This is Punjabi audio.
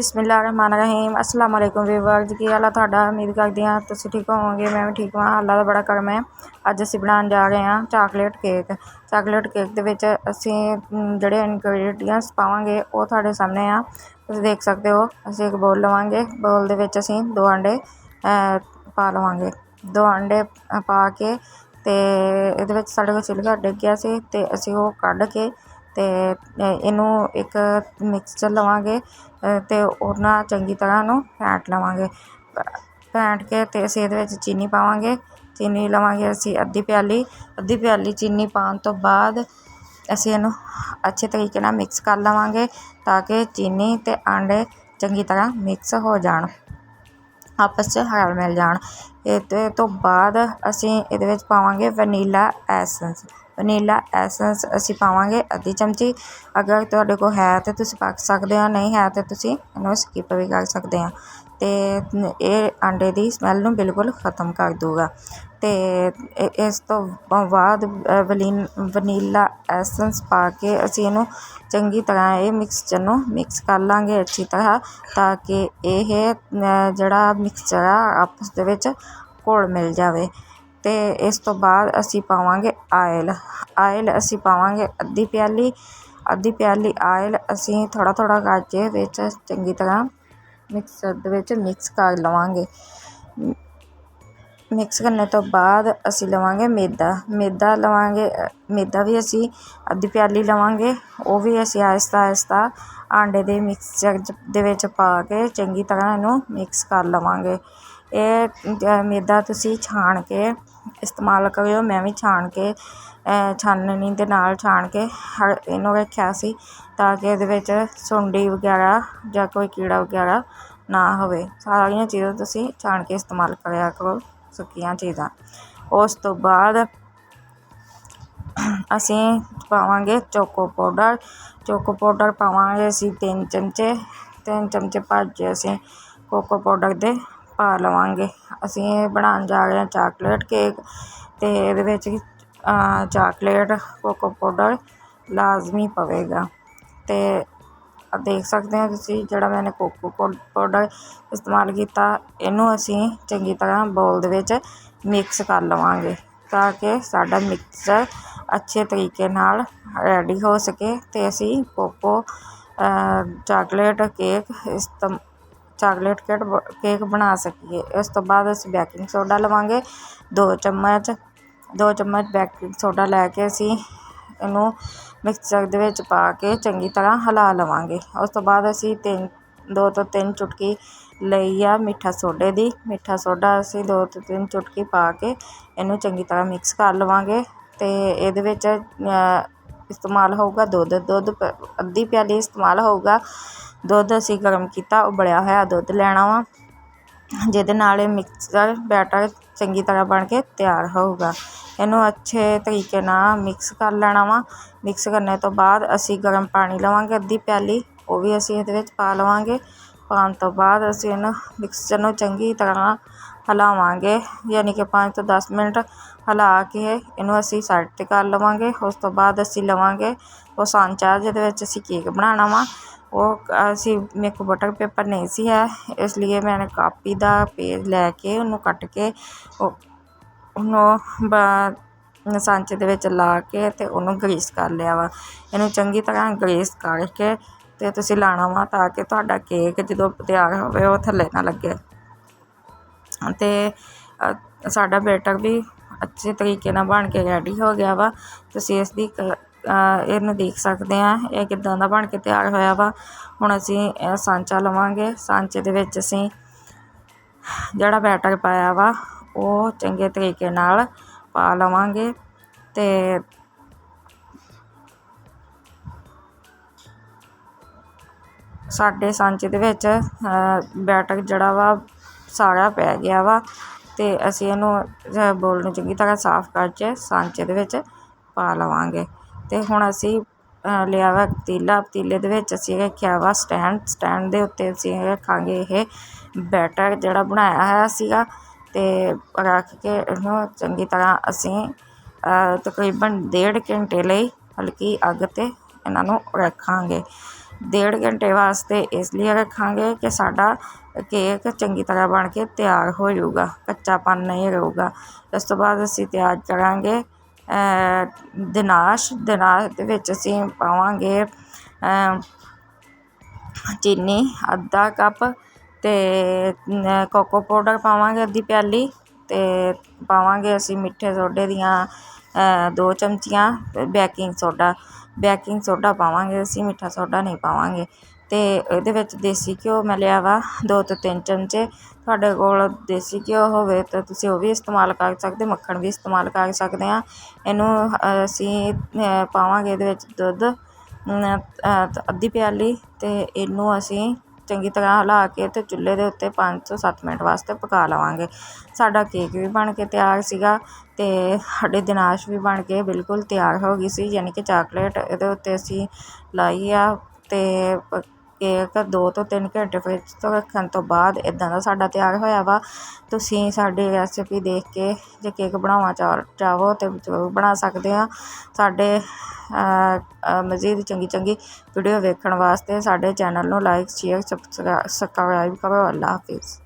बिस्मिल्लाहिर्रहमानिर्रहीम अस्सलाम वालेकुम व्यूअर्स की हाल है तुहाडा। उम्मीद करदी हां तुसीं ठीक होवोगे, मैं भी ठीक हाँ। अल्लाह दा बड़ा करम है। अज असीं बनाउण जा रहे हैं चाकलेट केक। चाकलेट केक दे विच असीं ਜਿਹੜੇ ਇਨਗਰੀਡੀਅੰਟਸ ਪਾਵਾਂਗੇ ਉਹ ਤੁਹਾਡੇ ਸਾਹਮਣੇ ਆ, ਤੁਸੀਂ ਦੇਖ ਸਕਦੇ ਹੋ। ਅਸੀਂ ਇੱਕ ਬੋਲ ਲਵਾਂਗੇ, ਬੋਲ ਦੇ ਵਿੱਚ ਅਸੀਂ 2 ਅੰਡੇ ਪਾ ਲਵਾਂਗੇ। 2 ਅੰਡੇ ਪਾ ਕੇ ਤੇ ਇਹਦੇ ਵਿੱਚ ਸਾਡੇ ਕੋਲ ਛਿਲਕਾ ਡਿੱਗ ਗਿਆ ਸੀ ਤੇ ਅਸੀਂ ਉਹ ਕੱਢ ਕੇ ਤੇ ਇਹਨੂੰ ਇੱਕ ਮਿਕਸਚਰ ਲਵਾਂਗੇ ਤੇ ਉਹਨਾਂ ਚੰਗੀ ਤਰ੍ਹਾਂ ਇਹਨੂੰ ਫੈਂਟ ਲਵਾਂਗੇ। ਫੈਂਟ ਕੇ ਤੇ ਅਸੀਂ ਇਹਦੇ ਵਿੱਚ ਚੀਨੀ ਪਾਵਾਂਗੇ। ਚੀਨੀ ਲਵਾਂਗੇ ਅਸੀਂ ਅੱਧੀ ਪਿਆਲੀ ਚੀਨੀ ਪਾਉਣ ਤੋਂ ਬਾਅਦ ਅਸੀਂ ਇਹਨੂੰ ਅੱਛੇ ਤਰੀਕੇ ਨਾਲ ਮਿਕਸ ਕਰ ਲਵਾਂਗੇ ਤਾਂ ਕਿ ਚੀਨੀ ਅਤੇ ਆਂਡੇ ਚੰਗੀ ਤਰ੍ਹਾਂ ਮਿਕਸ ਹੋ ਜਾਣ, ਆਪਸ 'ਚ ਰਲ ਮਿਲ ਜਾਣ। ਇਹਦੇ ਤੋਂ ਬਾਅਦ ਅਸੀਂ ਇਹਦੇ ਵਿੱਚ ਪਾਵਾਂਗੇ ਵਨੀਲਾ ਐਸੈਂਸ ਅਸੀਂ ਪਾਵਾਂਗੇ ਅੱਧੀ ਚਮਚੀ। ਅਗਰ ਤੁਹਾਡੇ ਕੋਲ ਹੈ ਤਾਂ ਤੁਸੀਂ ਪਾ ਸਕਦੇ ਹੋ, ਨਹੀਂ ਹੈ ਤਾਂ ਤੁਸੀਂ ਇਹਨੂੰ ਸਕਿਪ ਵੀ ਕਰ ਸਕਦੇ ਹੋ। ਅਤੇ ਇਹ ਆਂਡੇ ਦੀ ਸਮੈਲ ਨੂੰ ਬਿਲਕੁਲ ਖ਼ਤਮ ਕਰ ਦੂਗਾ। ਅਤੇ ਇਸ ਤੋਂ ਬਾਅਦ ਵਨੀਲਾ ਐਸੈਂਸ ਪਾ ਕੇ ਅਸੀਂ ਇਹਨੂੰ ਚੰਗੀ ਤਰ੍ਹਾਂ ਇਹ ਮਿਕਸਚਰ ਨੂੰ ਮਿਕਸ ਕਰ ਲਾਂਗੇ ਅੱਛੀ ਤਰ੍ਹਾਂ, ਤਾਂ ਕਿ ਇਹ ਜਿਹੜਾ ਮਿਕਸਚਰ ਆ ਆਪਸ ਦੇ ਵਿੱਚ ਘੁਲ ਮਿਲ ਜਾਵੇ। ਅਤੇ ਇਸ ਤੋਂ ਬਾਅਦ ਅਸੀਂ ਪਾਵਾਂਗੇ ਆਇਲ ਅਸੀਂ ਪਾਵਾਂਗੇ ਅੱਧੀ ਪਿਆਲੀ ਆਇਲ ਅਸੀਂ ਥੋੜ੍ਹਾ ਕਰਕੇ ਵਿੱਚ ਚੰਗੀ ਤਰ੍ਹਾਂ ਮਿਕਸਚਰ ਦੇ ਵਿੱਚ ਮਿਕਸ ਕਰ ਲਵਾਂਗੇ। ਮਿਕਸ ਕਰਨ ਤੋਂ ਬਾਅਦ ਅਸੀਂ ਲਵਾਂਗੇ ਮੈਦਾ ਲਵਾਂਗੇ। ਮੈਦਾ ਵੀ ਅਸੀਂ ਅੱਧੀ ਪਿਆਲੀ ਲਵਾਂਗੇ, ਉਹ ਵੀ ਅਸੀਂ ਆਹਿਸਤਾ ਆਂਡੇ ਦੇ ਮਿਕਸਚਰ ਦੇ ਵਿੱਚ ਪਾ ਕੇ ਚੰਗੀ ਤਰ੍ਹਾਂ ਇਹਨੂੰ ਮਿਕਸ ਕਰ ਲਵਾਂਗੇ। ਇਹ ਮੈਦਾ ਤੁਸੀਂ ਛਾਣ ਕੇ ਇਸਤੇਮਾਲ ਕਰਿਓ। ਮੈਂ ਵੀ ਛਾਨਣੀ ਦੇ ਨਾਲ ਛਾਣ ਕੇ ਇਹਨੂੰ ਰੱਖਿਆ ਸੀ ਤਾਂ ਕਿ ਇਹਦੇ ਵਿੱਚ ਸੁੰਡੀ ਵਗੈਰਾ ਜਾਂ ਕੋਈ ਕੀੜਾ ਵਗੈਰਾ ਨਾ ਹੋਵੇ। ਸਾਰੀਆਂ ਚੀਜ਼ਾਂ ਤੁਸੀਂ ਛਾਣ ਕੇ ਇਸਤੇਮਾਲ ਕਰਿਆ ਕਰੋ, ਸੁੱਕੀਆਂ ਚੀਜ਼ਾਂ। ਉਸ ਤੋਂ ਬਾਅਦ ਅਸੀਂ ਪਾਵਾਂਗੇ ਚੋਕੋ ਪਾਊਡਰ ਪਾਵਾਂਗੇ ਅਸੀਂ 3 ਚਮਚੇ ਭਰ ਕੇ ਅਸੀਂ ਕੋਕੋ ਪਾਊਡਰ ਦੇ ਪਾ ਲਵਾਂਗੇ। ਅਸੀਂ ਇਹ ਬਣਾਉਣ ਜਾ ਰਹੇ ਹਾਂ ਚਾਕਲੇਟ ਕੇਕ, ਅਤੇ ਇਹਦੇ ਵਿੱਚ ਚਾਕਲੇਟ ਕੋਕੋ ਪਾਊਡਰ ਲਾਜ਼ਮੀ ਪਵੇਗਾ। ਅਤੇ ਦੇਖ ਸਕਦੇ ਹੋ ਤੁਸੀਂ ਜਿਹੜਾ ਮੈंने ਕੋਕੋ ਪਾਊਡਰ ਇਸਤੇਮਾਲ ਕੀਤਾ, ਇਹਨੂੰ ਅਸੀਂ ਚੰਗੀ ਤਰ੍ਹਾਂ ਬੋਲ ਦੇ ਵਿੱਚ ਮਿਕਸ ਕਰ ਲਵਾਂਗੇ ਤਾਂ ਕਿ ਸਾਡਾ ਮਿਕਸਚਰ ਅੱਛੇ ਤਰੀਕੇ ਨਾਲ ਰੈਡੀ ਹੋ ਸਕੇ ਅਤੇ ਅਸੀਂ ਚਾਕਲੇਟ ਕੇਕ ਬਣਾ ਸਕੀਏ। ਇਸ ਤੋਂ ਬਾਅਦ ਅਸੀਂ ਬੇਕਿੰਗ ਸੋਡਾ ਲਵਾਂਗੇ 2 ਚਮਚ ਬੇਕਿੰਗ ਸੋਡਾ ਲੈ ਕੇ ਅਸੀਂ ਇਹਨੂੰ ਮਿਕਸਚਰ ਦੇ ਵਿੱਚ ਪਾ ਕੇ ਚੰਗੀ ਤਰ੍ਹਾਂ ਹਿਲਾ ਲਵਾਂਗੇ। ਉਸ ਤੋਂ ਬਾਅਦ ਅਸੀਂ 2 ਤੋਂ 3 ਚੁਟਕੀ ਲਈ ਆ ਮਿੱਠਾ ਸੋਡਾ ਅਸੀਂ 2 ਤੋਂ 3 ਚੁਟਕੀ ਪਾ ਕੇ ਇਹਨੂੰ ਚੰਗੀ ਤਰ੍ਹਾਂ ਮਿਕਸ ਕਰ ਲਵਾਂਗੇ। ਅਤੇ ਇਹਦੇ ਵਿੱਚ ਇਸਤੇਮਾਲ ਹੋਊਗਾ ਦੁੱਧ ਅੱਧੀ ਪਿਆਲੀ ਇਸਤੇਮਾਲ ਹੋਊਗਾ। ਦੁੱਧ ਅਸੀਂ ਗਰਮ ਕੀਤਾ, ਉਬਲਿਆ ਹੋਇਆ ਦੁੱਧ ਲੈਣਾ ਵਾ, ਜਿਹਦੇ ਨਾਲ ਇਹ ਮਿਕਸਚਰ ਬੈਟਰ ਚੰਗੀ ਤਰ੍ਹਾਂ ਬਣ ਕੇ ਤਿਆਰ ਹੋਊਗਾ। ਇਹਨੂੰ ਅੱਛੇ ਤਰੀਕੇ ਨਾਲ ਮਿਕਸ ਕਰ ਲੈਣਾ ਵਾ। ਮਿਕਸ ਕਰਨ ਤੋਂ ਬਾਅਦ ਅਸੀਂ ਗਰਮ ਪਾਣੀ ਲਵਾਂਗੇ ਅੱਧੀ ਪਿਆਲੀ, ਉਹ ਵੀ ਅਸੀਂ ਇਹਦੇ ਵਿੱਚ ਪਾ ਲਵਾਂਗੇ। ਪਾਉਣ ਤੋਂ ਬਾਅਦ ਅਸੀਂ ਇਹਨੂੰ ਮਿਕਸਚਰ ਨੂੰ ਚੰਗੀ ਤਰ੍ਹਾਂ ਹਿਲਾਵਾਂਗੇ, ਯਾਨੀ ਕਿ 5 ਤੋਂ 10 ਮਿੰਟ ਹਿਲਾ ਕੇ ਇਹਨੂੰ ਅਸੀਂ ਸਾਈਡ 'ਤੇ ਕਰ ਲਵਾਂਗੇ। ਉਸ ਤੋਂ ਬਾਅਦ ਅਸੀਂ ਲਵਾਂਗੇ ਉਹ ਸਾਂਚਾ ਜਿਹਦੇ ਵਿੱਚ ਅਸੀਂ ਕੇਕ ਬਣਾਉਣਾ ਵਾ। ਉਹ ਮੇਰੇ ਕੋਲ ਬਟਰ ਪੇਪਰ ਨਹੀਂ ਸੀ ਹੈ, ਇਸ ਲਈ ਮੈंने ਕਾਪੀ ਦਾ ਪੇਜ ਲੈ ਕੇ ਉਹਨੂੰ ਕੱਟ ਕੇ ਉਹਨੂੰ ਸਾਂਚੇ ਦੇ ਵਿੱਚ ਲਾ ਕੇ ਅਤੇ ਉਹਨੂੰ ਗਰੀਸ ਕਰ ਲਿਆ ਵਾ। ਇਹਨੂੰ ਚੰਗੀ ਤਰ੍ਹਾਂ ਗਰੀਸ ਕਰਕੇ ਅਤੇ ਤੁਸੀਂ ਲਾਉਣਾ ਵਾ ਤਾਂ ਕਿ ਤੁਹਾਡਾ ਕੇਕ ਜਦੋਂ ਤਿਆਰ ਹੋਵੇ ਉਹ ਥੱਲੇ ਨਾ ਲੱਗੇ। ਅਤੇ ਸਾਡਾ ਬੈਟਰ ਵੀ ਅੱਛੇ ਤਰੀਕੇ ਨਾਲ ਬਣ ਕੇ ਰੈਡੀ ਹੋ ਗਿਆ ਵਾ। ਤੁਸੀਂ ਇਹਨੂੰ ਦੇਖ ਸਕਦੇ ਹਾਂ ਇਹ ਕਿੱਦਾਂ ਦਾ ਬਣ ਕੇ ਤਿਆਰ ਹੋਇਆ ਵਾ। ਹੁਣ ਅਸੀਂ ਇਹ ਸਾਂਚਾ ਲਵਾਂਗੇ, ਸਾਂਚੇ ਦੇ ਵਿੱਚ ਅਸੀਂ ਜਿਹੜਾ ਬੈਟਰ ਪਾਇਆ ਵਾ ਉਹ ਚੰਗੇ ਤਰੀਕੇ ਨਾਲ ਪਾ ਲਵਾਂਗੇ। ਅਤੇ ਸਾਡੇ ਸਾਂਚੇ ਦੇ ਵਿੱਚ ਬੈਟਰ ਜਿਹੜਾ ਵਾ ਸਾਰਾ ਪੈ ਗਿਆ ਵਾ, ਅਤੇ ਅਸੀਂ ਇਹਨੂੰ ਬੋਲ ਨੂੰ ਚੰਗੀ ਤਰ੍ਹਾਂ ਸਾਫ਼ ਕਰਕੇ ਸਾਂਚੇ ਦੇ ਵਿੱਚ ਪਾ ਲਵਾਂਗੇ। ਅਤੇ ਹੁਣ ਅਸੀਂ ਲਿਆ ਵਾ ਪਤੀਲੇ ਦੇ ਵਿੱਚ ਅਸੀਂ ਰੱਖਿਆ ਵਾ ਸਟੈਂਡ ਦੇ ਉੱਤੇ ਅਸੀਂ ਰੱਖਾਂਗੇ ਇਹ ਬੈਟਰ ਜਿਹੜਾ ਬਣਾਇਆ ਹੋਇਆ ਸੀਗਾ, ਅਤੇ ਰੱਖ ਕੇ ਇਹਨੂੰ ਚੰਗੀ ਤਰ੍ਹਾਂ ਅਸੀਂ ਤਕਰੀਬਨ 1.5 ਘੰਟੇ ਲਈ ਹਲਕੀ ਅੱਗ 'ਤੇ ਇਹਨਾਂ ਨੂੰ ਰੱਖਾਂਗੇ। 1.5 ਘੰਟੇ ਵਾਸਤੇ ਇਸ ਲਈ ਰੱਖਾਂਗੇ ਕਿ ਸਾਡਾ ਕੇਕ ਚੰਗੀ ਤਰ੍ਹਾਂ ਬਣ ਕੇ ਤਿਆਰ ਹੋ ਜਾਊਗਾ, ਕੱਚਾਪਨ ਨਹੀਂ ਰਹੂਗਾ। ਇਸ ਤੋਂ ਬਾਅਦ ਅਸੀਂ ਤਿਆਰ ਕਰਾਂਗੇ ਗਨਾਸ਼ ਦੇ ਵਿੱਚ ਅਸੀਂ ਪਾਵਾਂਗੇ ਚੀਨੀ ਅੱਧਾ ਕੱਪ ਅਤੇ ਕੋਕੋ ਪਾਊਡਰ ਪਾਵਾਂਗੇ ਅੱਧੀ ਪਿਆਲੀ, ਅਤੇ ਪਾਵਾਂਗੇ ਅਸੀਂ ਮਿੱਠੇ ਸੋਡੇ ਦੀਆਂ 2 ਚਮਚੀਆਂ, ਬੇਕਿੰਗ ਸੋਡਾ ਪਾਵਾਂਗੇ ਅਸੀਂ, ਮਿੱਠਾ ਸੋਡਾ ਨਹੀਂ ਪਾਵਾਂਗੇ। ਅਤੇ ਇਹਦੇ ਵਿੱਚ ਦੇਸੀ ਘਿਓ ਮੈਂ ਲਿਆ ਵਾ 2 ਤੋਂ 3 ਚਮਚੇ। ਤੁਹਾਡੇ ਕੋਲ ਦੇਸੀ ਘਿਓ ਹੋਵੇ ਤਾਂ ਤੁਸੀਂ ਉਹ ਵੀ ਇਸਤੇਮਾਲ ਕਰ ਸਕਦੇ, ਮੱਖਣ ਵੀ ਇਸਤੇਮਾਲ ਕਰ ਸਕਦੇ ਹਾਂ। ਇਹਨੂੰ ਅਸੀਂ ਪਾਵਾਂਗੇ ਇਹਦੇ ਵਿੱਚ ਦੁੱਧ ਅੱਧੀ ਪਿਆਲੀ, ਅਤੇ ਇਹਨੂੰ ਅਸੀਂ ਚੰਗੀ ਤਰ੍ਹਾਂ ਹਿਲਾ ਕੇ ਅਤੇ ਚੁੱਲ੍ਹੇ ਦੇ ਉੱਤੇ 5 ਤੋਂ 7 ਮਿੰਟ ਵਾਸਤੇ ਪਕਾ ਲਵਾਂਗੇ। ਸਾਡਾ ਕੇਕ ਵੀ ਬਣ ਕੇ ਤਿਆਰ ਸੀਗਾ, ਅਤੇ ਸਾਡੇ ਗਨਾਸ਼ ਵੀ ਬਣ ਕੇ ਬਿਲਕੁਲ ਤਿਆਰ ਹੋ ਗਈ ਸੀ, ਯਾਨੀ ਕਿ ਚਾਕਲੇਟ ਇਹਦੇ ਉੱਤੇ ਅਸੀਂ ਲਾਈ ਆ। ਅਤੇ ਕੇਕ 2 ਤੋਂ 3 ਘੰਟੇ ਫਰਿੱਜ ਤੋਂ ਰੱਖਣ ਤੋਂ ਬਾਅਦ ਇੱਦਾਂ ਦਾ ਸਾਡਾ ਤਿਆਰ ਹੋਇਆ ਵਾ। ਤੁਸੀਂ ਸਾਡੀ ਰੈਸਿਪੀ ਦੇਖ ਕੇ ਜੇ ਕੇਕ ਬਣਾਉਣਾ ਚਾਹੋ ਤਾਂ ਜ਼ਰੂਰ ਬਣਾ ਸਕਦੇ ਹਾਂ। ਸਾਡੇ ਮਜ਼ੀਦ ਚੰਗੀ ਵੀਡੀਓ ਵੇਖਣ ਵਾਸਤੇ ਸਾਡੇ ਚੈਨਲ ਨੂੰ ਲਾਈਕ, ਸ਼ੇਅਰ, ਸਬਸਕ੍ਰਾਈਬ ਕਰੋ। ਅੱਲਾ ਹਾਫਿਜ਼।